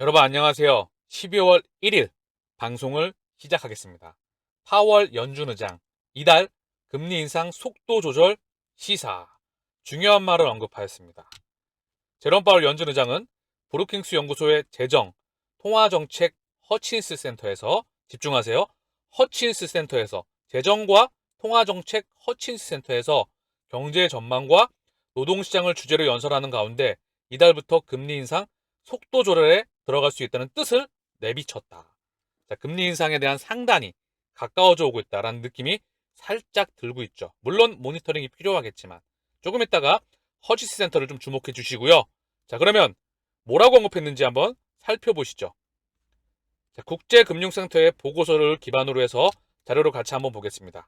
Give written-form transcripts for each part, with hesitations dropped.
여러분 안녕하세요. 12월 1일 방송을 시작하겠습니다. 파월 연준 의장 이달 금리 인상 속도 조절 시사 중요한 말을 언급하였습니다. 제롬 파월 연준 의장은 브루킹스 연구소의 재정 통화정책 허친스 센터에서 집중하세요. 허친스 센터에서 재정과 통화정책 허친스 센터에서 경제 전망과 노동시장을 주제로 연설하는 가운데 이달부터 금리 인상 속도 조절에 들어갈 수 있다는 뜻을 내비쳤다. 자, 금리 인상에 대한 상단이 가까워져 오고 있다는 느낌이 살짝 들고 있죠. 물론 모니터링이 필요하겠지만 조금 있다가 허치스 센터를 좀 주목해 주시고요. 자, 그러면 뭐라고 언급했는지 한번 살펴보시죠. 자, 국제금융센터의 보고서를 기반으로 해서 자료를 같이 한번 보겠습니다.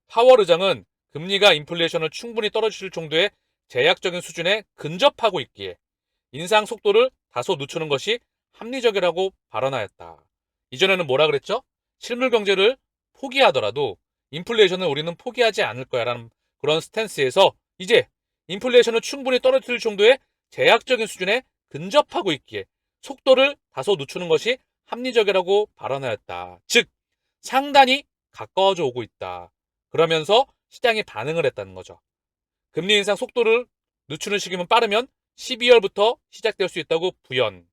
파월 의장은 금리가 인플레이션을 충분히 떨어질 정도의 제약적인 수준에 근접하고 있기에 인상 속도를 다소 늦추는 것이 합리적이라고 발언하였다. 이전에는 뭐라 그랬죠? 실물 경제를 포기하더라도 인플레이션을 우리는 포기하지 않을 거야라는 그런 스탠스에서 이제 인플레이션을 충분히 떨어뜨릴 정도의 제약적인 수준에 근접하고 있기에 속도를 다소 늦추는 것이 합리적이라고 발언하였다. 즉, 상단이 가까워져 오고 있다. 그러면서 시장이 반응을 했다는 거죠. 금리 인상 속도를 늦추는 시기면 빠르면 12월부터 시작될 수 있다고 부연.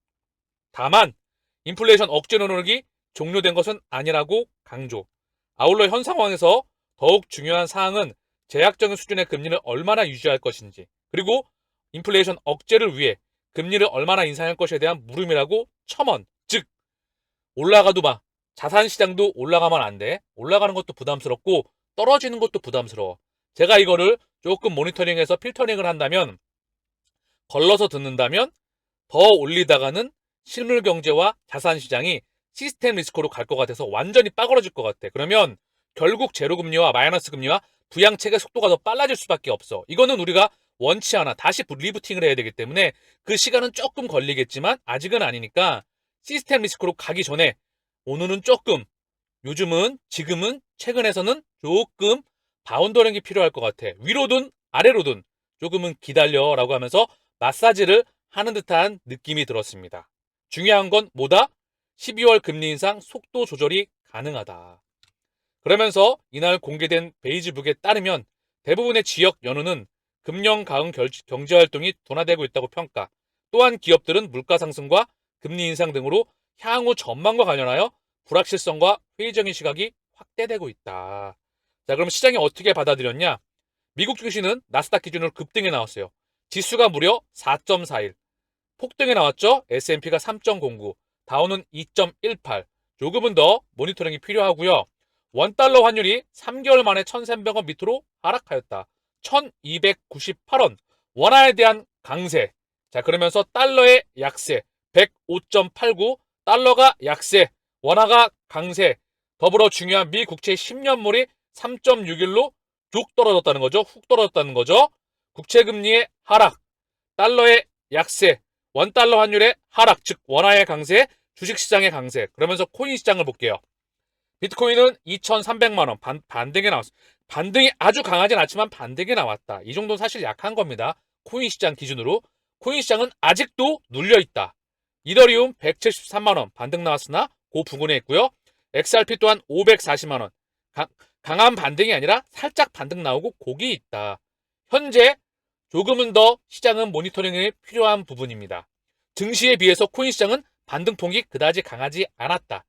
다만 인플레이션 억제 노력이 종료된 것은 아니라고 강조. 아울러 현 상황에서 더욱 중요한 사항은 제약적인 수준의 금리를 얼마나 유지할 것인지, 그리고 인플레이션 억제를 위해 금리를 얼마나 인상할 것에 대한 물음이라고 첨언. 즉, 올라가도 막 자산 시장도 올라가면 안 돼. 올라가는 것도 부담스럽고 떨어지는 것도 부담스러워. 제가 이거를 조금 모니터링해서 필터링을 한다면, 걸러서 듣는다면 더 올리다가는 실물 경제와 자산 시장이 시스템 리스크로 갈 것 같아서 완전히 빠그러질 것 같아. 그러면 결국 제로 금리와 마이너스 금리와 부양책의 속도가 더 빨라질 수밖에 없어. 이거는 우리가 원치 않아. 다시 리부팅을 해야 되기 때문에 그 시간은 조금 걸리겠지만 아직은 아니니까 시스템 리스크로 가기 전에 오늘은 조금, 요즘은, 지금은, 최근에서는 조금 바운더링이 필요할 것 같아. 위로든 아래로든 조금은 기다려라고 하면서 마사지를 하는 듯한 느낌이 들었습니다. 중요한 건 뭐다? 12월 금리 인상 속도 조절이 가능하다. 그러면서 이날 공개된 베이지북에 따르면 대부분의 지역 연은은 금년 가응 경제활동이 둔화되고 있다고 평가. 또한 기업들은 물가 상승과 금리 인상 등으로 향후 전망과 관련하여 불확실성과 회의적인 시각이 확대되고 있다. 자, 그럼 시장이 어떻게 받아들였냐? 미국 증시는 나스닥 기준으로 급등에 나왔어요. 지수가 무려 4.41. 폭등에 나왔죠. S&P가 3.09, 다우는 2.18. 조금은 더 모니터링이 필요하고요. 원달러 환율이 3개월 만에 1,300원 밑으로 하락하였다. 1,298원. 원화에 대한 강세. 자, 그러면서 달러의 약세 105.89, 달러가 약세, 원화가 강세. 더불어 중요한 미 국채 10년물이 3.61로 쭉 떨어졌다는 거죠. 훅 떨어졌다는 거죠. 국채 금리의 하락, 달러의 약세, 원달러 환율의 하락, 즉 원화의 강세, 주식시장의 강세. 그러면서 코인 시장을 볼게요. 비트코인은 2,300만 원 반등에 나왔어. 반등이 아주 강하진 않지만 반등에 나왔다. 이 정도는 사실 약한 겁니다. 코인 시장 기준으로. 코인 시장은 아직도 눌려 있다. 이더리움 173만 원 반등 나왔으나 그 부근에 있고요. XRP 또한 540만 원. 강한 반등이 아니라 살짝 반등 나오고 고기 있다. 현재 조금은 더 시장은 모니터링이 필요한 부분입니다. 증시에 비해서 코인 시장은 반등폭이 그다지 강하지 않았다.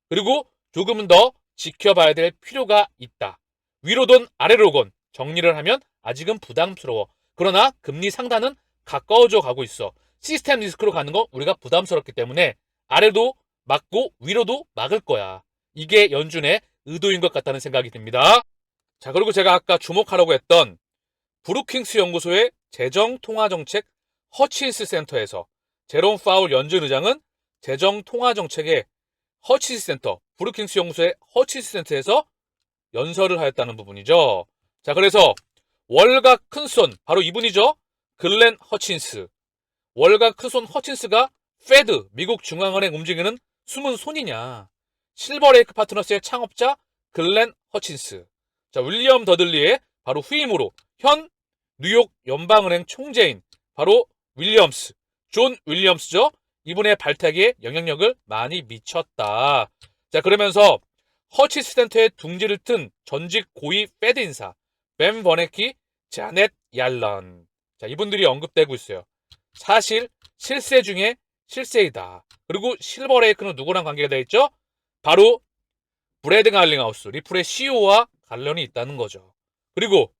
그리고 조금은 더 지켜봐야 될 필요가 있다. 위로든 아래로건 정리를 하면 아직은 부담스러워. 그러나 금리 상단은 가까워져 가고 있어. 시스템 리스크로 가는 거 우리가 부담스럽기 때문에 아래도 막고 위로도 막을 거야. 이게 연준의 의도인 것 같다는 생각이 듭니다. 자, 그리고 제가 아까 주목하라고 했던 브루킹스 연구소의 재정통화정책 허친스 센터에서 제롬 파울 연준 의장은 재정통화정책의 허치스 센터, 브루킹스 연구소의 허치스 센터에서 연설을 하였다는 부분이죠. 자, 그래서 월가 큰손, 바로 이분이죠. 글렌 허친스. 월가 큰손 허친스가 페드, 미국 중앙은행 움직이는 숨은 손이냐. 실버레이크 파트너스의 창업자 글렌 허친스. 자, 윌리엄 더들리의 바로 후임으로 현 뉴욕 연방은행 총재인 바로 윌리엄스, 존 윌리엄스죠. 이분의 발탁에 영향력을 많이 미쳤다. 자, 그러면서 허치스 센터의 둥지를 튼 전직 고위 페드 인사 벤 버네키, 자넷 얄런. 자, 이분들이 언급되고 있어요. 사실 실세 중에 실세이다. 그리고 실버레이크는 누구랑 관계가 되어 있죠? 바로 브래드 갈링하우스, 리플의 CEO와 관련이 있다는 거죠. 그리고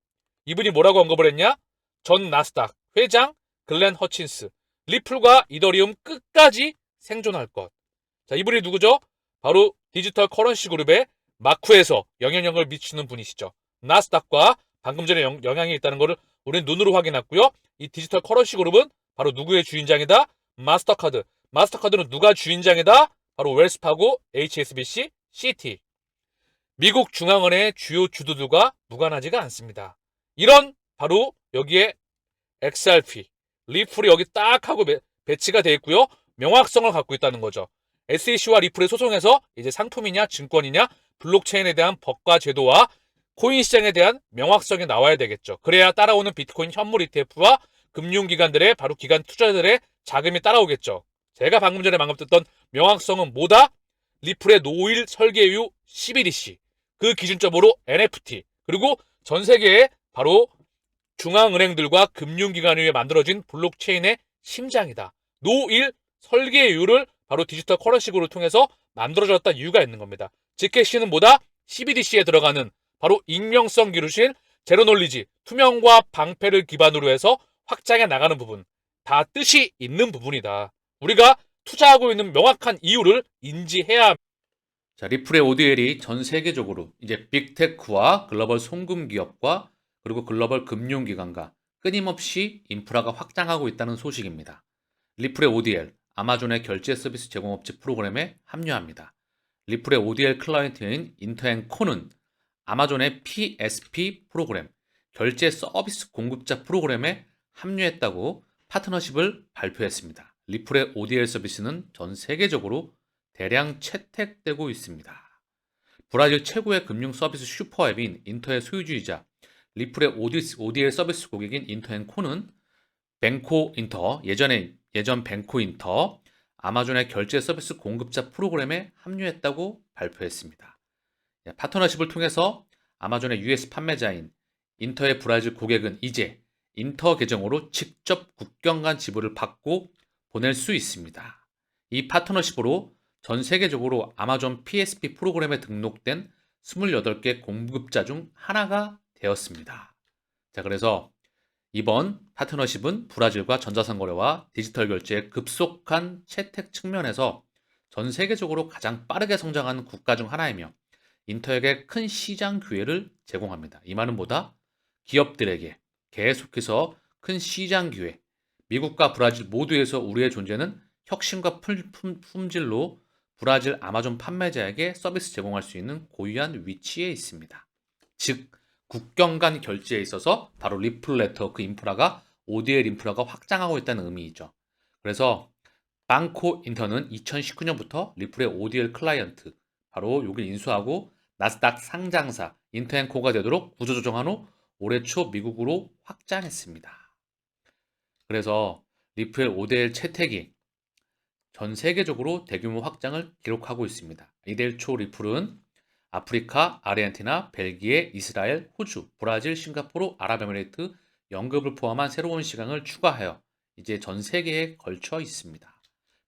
이분이 뭐라고 언급을 했냐? 전 나스닥 회장 글렌 허친스, 리플과 이더리움 끝까지 생존할 것. 자, 이분이 누구죠? 바로 디지털 커런시 그룹의 마크에서 영향력을 미치는 분이시죠. 나스닥과 방금 전에 영향이 있다는 것을 우리는 눈으로 확인했고요. 이 디지털 커런시 그룹은 바로 누구의 주인장이다? 마스터카드. 마스터카드는 누가 주인장이다? 바로 웰스파고, HSBC, CT. 미국 중앙은행의 주요 주도들과 무관하지가 않습니다. 이런 바로 여기에 XRP, 리플이 여기 딱 하고 배치가 되어 있고요. 명확성을 갖고 있다는 거죠. SEC와 리플의 소송에서 이제 상품이냐 증권이냐 블록체인에 대한 법과 제도와 코인 시장에 대한 명확성이 나와야 되겠죠. 그래야 따라오는 비트코인 현물 ETF와 금융기관들의 바로 기관 투자자들의 자금이 따라오겠죠. 제가 방금 전에 언급했던 명확성은 뭐다? 리플의 노일 설계 이후 11이시, 그 기준점으로 NFT, 그리고 전 세계에 바로 중앙은행들과 금융기관에 의해 만들어진 블록체인의 심장이다. 노일 설계율을 바로 디지털 커런시를 통해서 만들어졌다 이유가 있는 겁니다. 지캐시는 뭐다? CBDC에 들어가는 바로 익명성 기술인 제로놀리지, 투명과 방패를 기반으로 해서 확장해 나가는 부분. 다 뜻이 있는 부분이다. 우리가 투자하고 있는 명확한 이유를 인지해야 합니다. 자, 리플의 ODL이 전 세계적으로 이제 빅테크와 글로벌 송금 기업과 그리고 글로벌 금융기관과 끊임없이 인프라가 확장하고 있다는 소식입니다. 리플의 ODL, 아마존의 결제 서비스 제공업체 프로그램에 합류합니다. 리플의 ODL 클라이언트인 인터앤코는 아마존의 PSP 프로그램, 결제 서비스 공급자 프로그램에 합류했다고 파트너십을 발표했습니다. 리플의 ODL 서비스는 전 세계적으로 대량 채택되고 있습니다. 브라질 최고의 금융 서비스 슈퍼앱인 인터의 소유주이자 리플의 ODL 서비스 고객인 인터앤코는 뱅코 인터, 예전 뱅코 인터, 아마존의 결제 서비스 공급자 프로그램에 합류했다고 발표했습니다. 파트너십을 통해서 아마존의 US 판매자인 인터의 브라질 고객은 이제 인터 계정으로 직접 국경 간 지불을 받고 보낼 수 있습니다. 이 파트너십으로 전 세계적으로 아마존 PSP 프로그램에 등록된 28개 공급자 중 하나가 되었습니다. 자, 그래서 이번 파트너십은 브라질과 전자상거래와 디지털 결제의 급속한 채택 측면에서 전 세계적으로 가장 빠르게 성장하는 국가 중 하나이며 인터에게 큰 시장 기회를 제공합니다. 이 말은 뭐다? 기업들에게 계속해서 큰 시장 기회, 미국과 브라질 모두에서 우리의 존재는 혁신과 품질로 브라질 아마존 판매자에게 서비스 제공할 수 있는 고유한 위치에 있습니다. 즉, 국경 간 결제에 있어서 바로 리플 네트워크 인프라가 ODL 인프라가 확장하고 있다는 의미이죠. 그래서 방코 인터는 2019년부터 리플의 ODL 클라이언트, 바로 여기를 인수하고 나스닥 상장사 인터앤코가 되도록 구조조정한 후 올해 초 미국으로 확장했습니다. 그래서 리플의 ODL 채택이 전 세계적으로 대규모 확장을 기록하고 있습니다. 이달 초 리플은 아프리카, 아르헨티나, 벨기에, 이스라엘, 호주, 브라질, 싱가포르, 아랍에미레이트, 영국을 포함한 새로운 시장을 추가하여 이제 전 세계에 걸쳐 있습니다.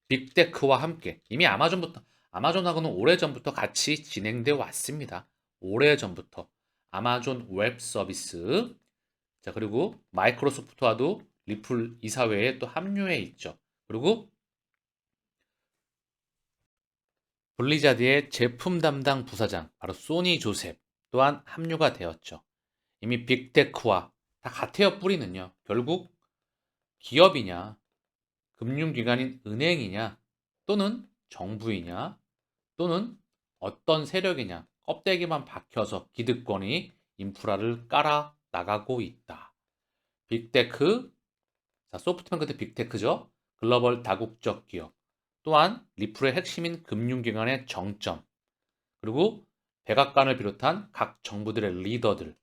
빅테크와 함께 이미 아마존하고는 오래전부터 같이 진행되어 왔습니다. 오래전부터 아마존 웹 서비스, 자, 그리고 마이크로소프트와도 리플 이사회에 또 합류해 있죠. 그리고 블리자드의 제품 담당 부사장, 바로 소니 조셉 또한 합류가 되었죠. 이미 빅테크와 다 같아요. 뿌리는요. 결국 기업이냐, 금융기관인 은행이냐, 또는 정부이냐, 또는 어떤 세력이냐, 껍데기만 박혀서 기득권이 인프라를 깔아 나가고 있다. 빅테크, 자, 소프트뱅 끝에 빅테크죠. 글로벌 다국적 기업. 또한 리플의 핵심인 금융기관의 정점, 그리고 백악관을 비롯한 각 정부들의 리더들,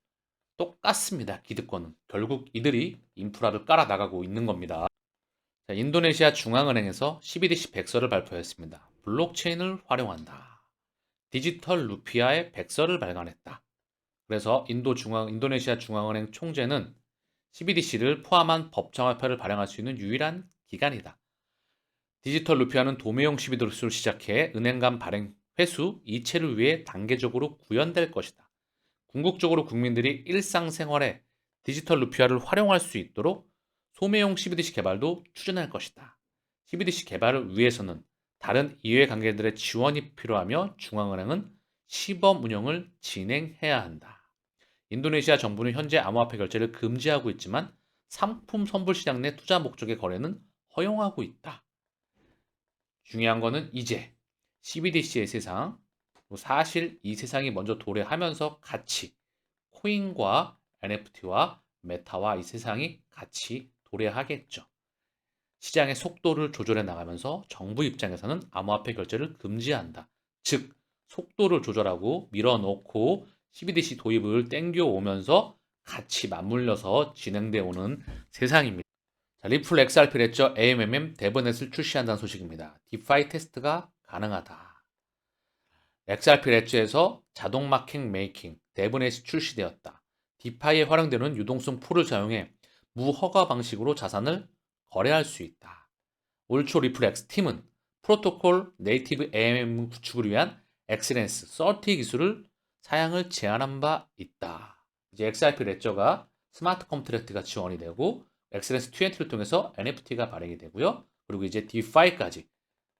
똑같습니다. 기득권은 결국 이들이 인프라를 깔아 나가고 있는 겁니다. 자, 인도네시아 중앙은행에서 CBDC 백서를 발표했습니다. 블록체인을 활용한다. 디지털 루피아의 백서를 발간했다. 그래서 인도네시아 중앙은행 총재는 CBDC를 포함한 법정화폐를 발행할 수 있는 유일한 기관이다. 디지털 루피아는 도매형 CBDC로 시작해 은행 간 발행 회수 이체를 위해 단계적으로 구현될 것이다. 궁극적으로 국민들이 일상생활에 디지털 루피아를 활용할 수 있도록 소매용 CBDC 개발도 추진할 것이다. CBDC 개발을 위해서는 다른 이해관계들의 지원이 필요하며 중앙은행은 시범 운영을 진행해야 한다. 인도네시아 정부는 현재 암호화폐 결제를 금지하고 있지만 상품 선불 시장 내 투자 목적의 거래는 허용하고 있다. 중요한 거는 이제 CBDC의 세상, 사실 이 세상이 먼저 도래하면서 같이 코인과 NFT와 메타와 이 세상이 같이 도래하겠죠. 시장의 속도를 조절해 나가면서 정부 입장에서는 암호화폐 결제를 금지한다. 즉, 속도를 조절하고 밀어넣고 CBDC 도입을 땡겨오면서 같이 맞물려서 진행되어 오는 세상입니다. 자, 리플 XRP 레저 AMMM 데브넷을 출시한다는 소식입니다. 디파이 테스트가 가능하다. XRP 레저에서 자동 마킹 메이킹 데브넷이 출시되었다. 디파이에 활용되는 유동성 풀을 사용해 무허가 방식으로 자산을 거래할 수 있다. 올 초 리플 X 팀은 프로토콜 네이티브 AMM 구축을 위한 엑셀런스 30 기술을 사양을 제안한 바 있다. 이제 XRP 레저가 스마트 컨트랙트가 지원이 되고 엑셀런스 20를 통해서 NFT가 발행이 되고요. 그리고 이제 디파이까지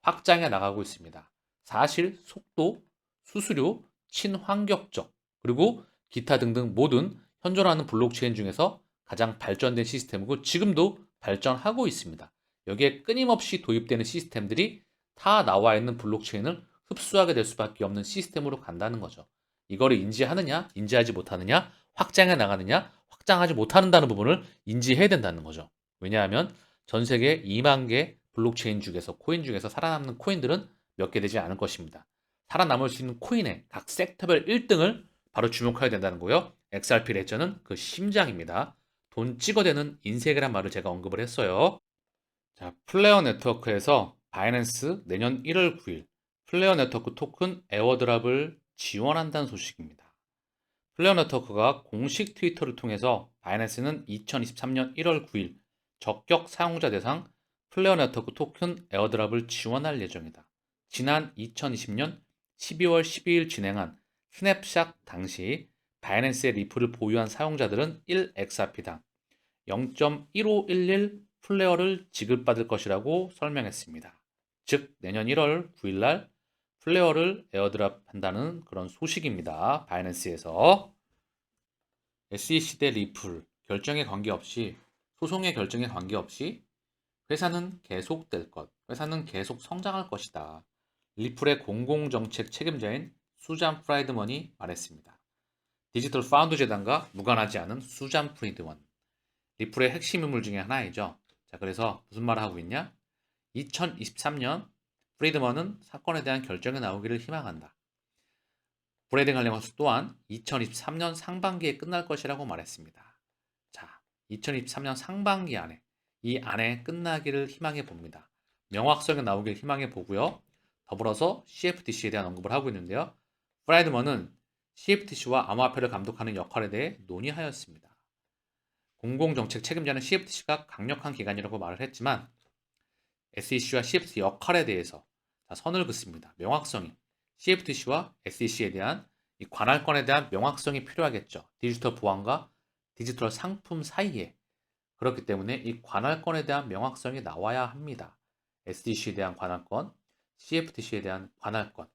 확장해 나가고 있습니다. 사실 속도, 수수료, 친환경적 그리고 기타 등등 모든 현존하는 블록체인 중에서 가장 발전된 시스템이고 지금도 발전하고 있습니다. 여기에 끊임없이 도입되는 시스템들이 다 나와 있는 블록체인을 흡수하게 될 수밖에 없는 시스템으로 간다는 거죠. 이거를 인지하느냐, 인지하지 못하느냐, 확장해 나가느냐, 확장하지 못한다는 부분을 인지해야 된다는 거죠. 왜냐하면 전 세계 2만 개 블록체인 중에서 코인 중에서 살아남는 코인들은 몇 개 되지 않을 것입니다. 살아남을 수 있는 코인의 각 섹터별 1등을 바로 주목해야 된다는 거요. XRP 레저는 그 심장입니다. 돈 찍어대는 인색이란 말을 제가 언급을 했어요. 자, 플레어 네트워크에서 바이낸스 내년 1월 9일 플레어 네트워크 토큰 에어드랍을 지원한다는 소식입니다. 플레어 네트워크가 공식 트위터를 통해서 바이낸스는 2023년 1월 9일 적격 사용자 대상 플레어 네트워크 토큰 에어드랍을 지원할 예정이다. 지난 2020년 12월 12일 진행한 스냅샷 당시 바이낸스의 리플을 보유한 사용자들은 1XRP당 0.1511 플레어를 지급받을 것이라고 설명했습니다. 즉 내년 1월 9일 날 플레어를 에어드랍 한다는 그런 소식입니다. 바이낸스에서 SEC 대 리플 결정에 관계없이 소송의 결정에 관계없이 회사는 계속될 것, 회사는 계속 성장할 것이다. 리플의 공공정책 책임자인 수잔 프라이드먼이 말했습니다. 디지털 파운드 재단과 무관하지 않은 수잔 프리드먼. 리플의 핵심 인물 중에 하나이죠. 자, 그래서 무슨 말을 하고 있냐? 2023년 프리드먼은 사건에 대한 결정이 나오기를 희망한다. 브레이딩 할리머스 또한 2023년 상반기에 끝날 것이라고 말했습니다. 자, 2023년 상반기 안에 이 안에 끝나기를 희망해 봅니다. 명확성이 나오길 희망해 보고요. 더불어서 CFTC에 대한 언급을 하고 있는데요. 프라이드먼은 CFTC와 암호화폐를 감독하는 역할에 대해 논의하였습니다. 공공정책 책임자는 CFTC가 강력한 기관이라고 말을 했지만 SEC와 CFTC 역할에 대해서 선을 긋습니다. 명확성이 CFTC와 SEC에 대한 이 관할권에 대한 명확성이 필요하겠죠. 디지털 보안과 디지털 상품 사이에 그렇기 때문에 이 관할권에 대한 명확성이 나와야 합니다. SEC에 대한 관할권, CFTC에 대한 관할권,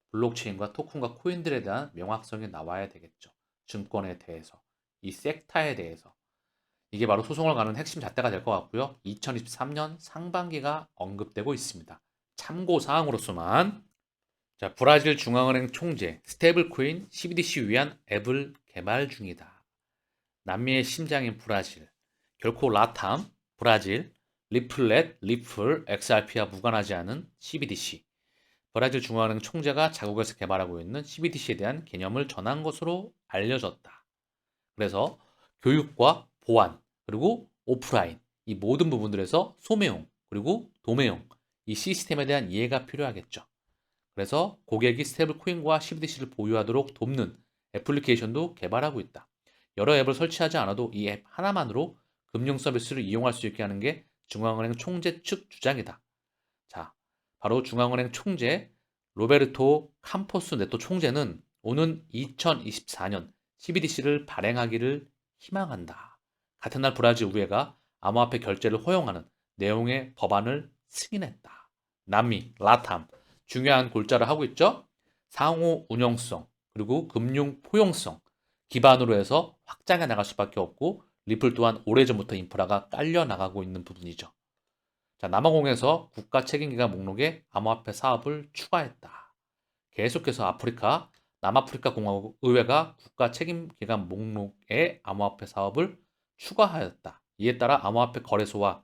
블록체인과 토큰과 코인들에 대한 명확성이 나와야 되겠죠. 증권에 대해서, 이 섹터에 대해서. 이게 바로 소송을 가는 핵심 잣대가 될 것 같고요. 2023년 상반기가 언급되고 있습니다. 참고 사항으로서만 자, 브라질 중앙은행 총재 스테이블코인 CBDC 위한 앱을 개발 중이다. 남미의 심장인 브라질, 결코 라탐, 브라질, 리플렛, 리플, XRP와 무관하지 않은 CBDC. 브라질 중앙은행 총재가 자국에서 개발하고 있는 CBDC에 대한 개념을 전한 것으로 알려졌다. 그래서 교육과 보안, 그리고 오프라인 이 모든 부분들에서 소매용 그리고 도매용, 이 시스템에 대한 이해가 필요하겠죠. 그래서 고객이 스테이블 코인과 CBDC를 보유하도록 돕는 애플리케이션도 개발하고 있다. 여러 앱을 설치하지 않아도 이 앱 하나만으로 금융 서비스를 이용할 수 있게 하는 게 중앙은행 총재 측 주장이다. 자, 바로 중앙은행 총재 로베르토 캠포스 네토 총재는 오는 2024년 CBDC를 발행하기를 희망한다. 같은 날 브라질 의회가 암호화폐 결제를 허용하는 내용의 법안을 승인했다. 남미, 라탐 중요한 골자를 하고 있죠. 상호 운영성 그리고 금융 포용성 기반으로 해서 확장해 나갈 수밖에 없고 리플 또한 오래전부터 인프라가 깔려 나가고 있는 부분이죠. 자, 남아공에서 국가 책임기관 목록에 암호화폐 사업을 추가했다. 계속해서 아프리카, 남아프리카 공화국 의회가 국가 책임기관 목록에 암호화폐 사업을 추가하였다. 이에 따라 암호화폐 거래소와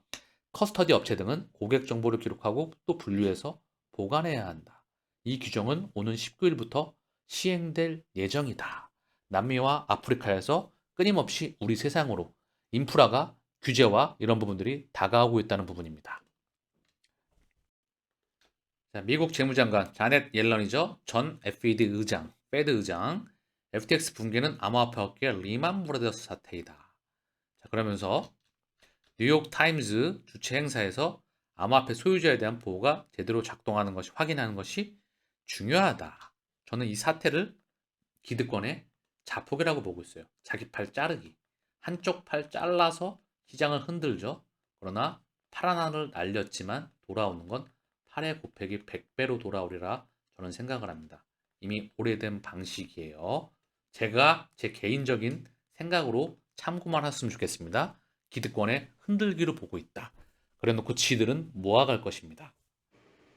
커스터디 업체 등은 고객 정보를 기록하고 또 분류해서 보관해야 한다. 이 규정은 오는 19일부터 시행될 예정이다. 남미와 아프리카에서 끊임없이 우리 세상으로 인프라가 규제와 이런 부분들이 다가오고 있다는 부분입니다. 자, 미국 재무장관 자넷 옐런이죠. 전 FED 의장, 페드 의장, FTX 붕괴는 암호화폐 업계 리만 브라더스 사태이다. 자, 그러면서 뉴욕 타임즈 주최 행사에서 암호화폐 소유자에 대한 보호가 제대로 작동하는 것이 확인하는 것이 중요하다. 저는 이 사태를 기득권의 자폭이라고 보고 있어요. 자기 팔 자르기. 한쪽 팔 잘라서 시장을 흔들죠. 그러나 팔 하나를 날렸지만 돌아오는 건 8의 곱하기 100배로 돌아오리라 저는 생각을 합니다. 이미 오래된 방식이에요. 제가 제 개인적인 생각으로 참고만 했으면 좋겠습니다. 기득권의 흔들기로 보고 있다. 그래놓고 지들은 모아갈 것입니다.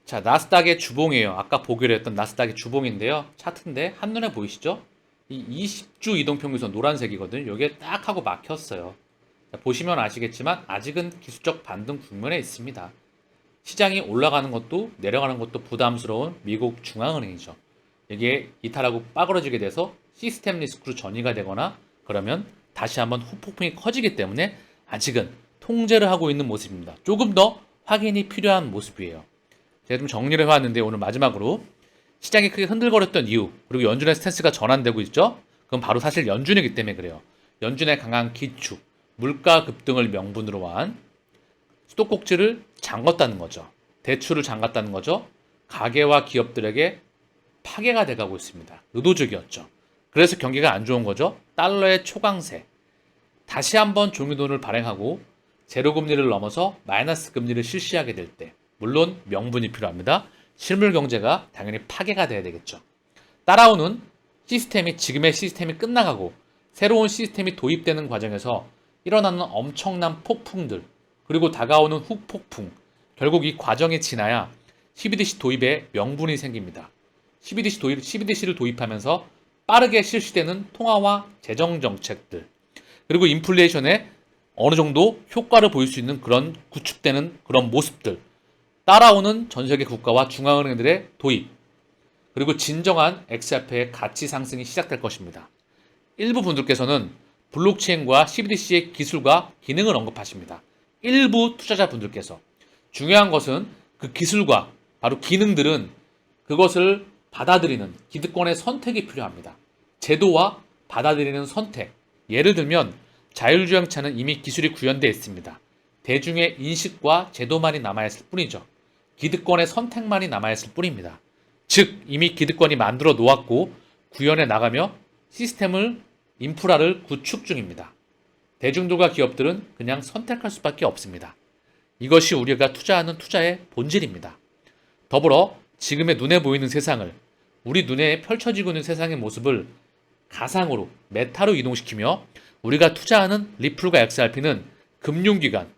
자, 나스닥의 주봉이에요. 아까 보기로 했던 나스닥의 주봉인데요. 차트인데 한눈에 보이시죠? 이 20주 이동평균선 노란색이거든요. 여기에 딱 하고 막혔어요. 자, 보시면 아시겠지만 아직은 기술적 반등 국면에 있습니다. 시장이 올라가는 것도 내려가는 것도 부담스러운 미국 중앙은행이죠. 여기에 이탈하고 빠그러지게 돼서 시스템 리스크로 전이가 되거나 그러면 다시 한번 후폭풍이 커지기 때문에 아직은 통제를 하고 있는 모습입니다. 조금 더 확인이 필요한 모습이에요. 제가 좀 정리를 해왔는데 오늘 마지막으로 시장이 크게 흔들거렸던 이유 그리고 연준의 스탠스가 전환되고 있죠. 그건 바로 사실 연준이기 때문에 그래요. 연준의 강한 기축, 물가 급등을 명분으로 한 수도꼭지를 잠갔다는 거죠. 대출을 잠갔다는 거죠. 가계와 기업들에게 파괴가 돼가고 있습니다. 의도적이었죠. 그래서 경기가 안 좋은 거죠. 달러의 초강세. 다시 한번 종이돈을 발행하고 제로금리를 넘어서 마이너스 금리를 실시하게 될 때 물론 명분이 필요합니다. 실물 경제가 당연히 파괴가 돼야 되겠죠. 따라오는 시스템이 지금의 시스템이 끝나가고 새로운 시스템이 도입되는 과정에서 일어나는 엄청난 폭풍들 그리고 다가오는 후폭풍 결국 이 과정이 지나야 CBDC 도입에 명분이 생깁니다. CBDC를 도입하면서 빠르게 실시되는 통화와 재정 정책들 그리고 인플레이션에 어느 정도 효과를 보일 수 있는 그런 구축되는 그런 모습들 따라오는 전 세계 국가와 중앙은행들의 도입 그리고 진정한 XRP의 가치 상승이 시작될 것입니다. 일부 분들께서는 블록체인과 CBDC의 기술과 기능을 언급하십니다. 일부 투자자분들께서 중요한 것은 그 기술과 바로 기능들은 그것을 받아들이는 기득권의 선택이 필요합니다. 제도와 받아들이는 선택. 예를 들면 자율주행차는 이미 기술이 구현되어 있습니다. 대중의 인식과 제도만이 남아있을 뿐이죠. 기득권의 선택만이 남아있을 뿐입니다. 즉 이미 기득권이 만들어 놓았고 구현해 나가며 시스템을 인프라를 구축 중입니다. 대중들과 기업들은 그냥 선택할 수밖에 없습니다. 이것이 우리가 투자하는 투자의 본질입니다. 더불어 지금의 눈에 보이는 세상을 우리 눈에 펼쳐지고 있는 세상의 모습을 가상으로 메타로 이동시키며 우리가 투자하는 리플과 XRP는 금융기관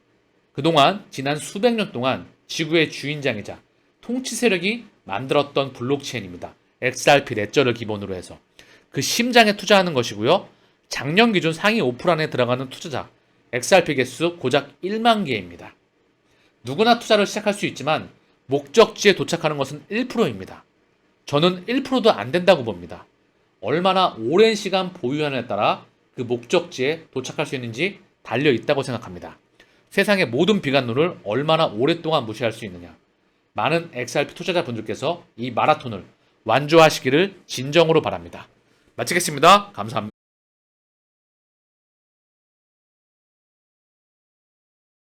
그동안 지난 수백 년 동안 지구의 주인장이자 통치 세력이 만들었던 블록체인입니다. XRP 레저를 기본으로 해서 그 심장에 투자하는 것이고요. 작년 기준 상위 5% 안에 들어가는 투자자 XRP 개수 고작 1만 개입니다. 누구나 투자를 시작할 수 있지만 목적지에 도착하는 것은 1%입니다. 저는 1%도 안 된다고 봅니다. 얼마나 오랜 시간 보유하느냐에 따라 그 목적지에 도착할 수 있는지 달려 있다고 생각합니다. 세상의 모든 비관론을 얼마나 오랫동안 무시할 수 있느냐. 많은 XRP 투자자분들께서 이 마라톤을 완주하시기를 진정으로 바랍니다. 마치겠습니다. 감사합니다.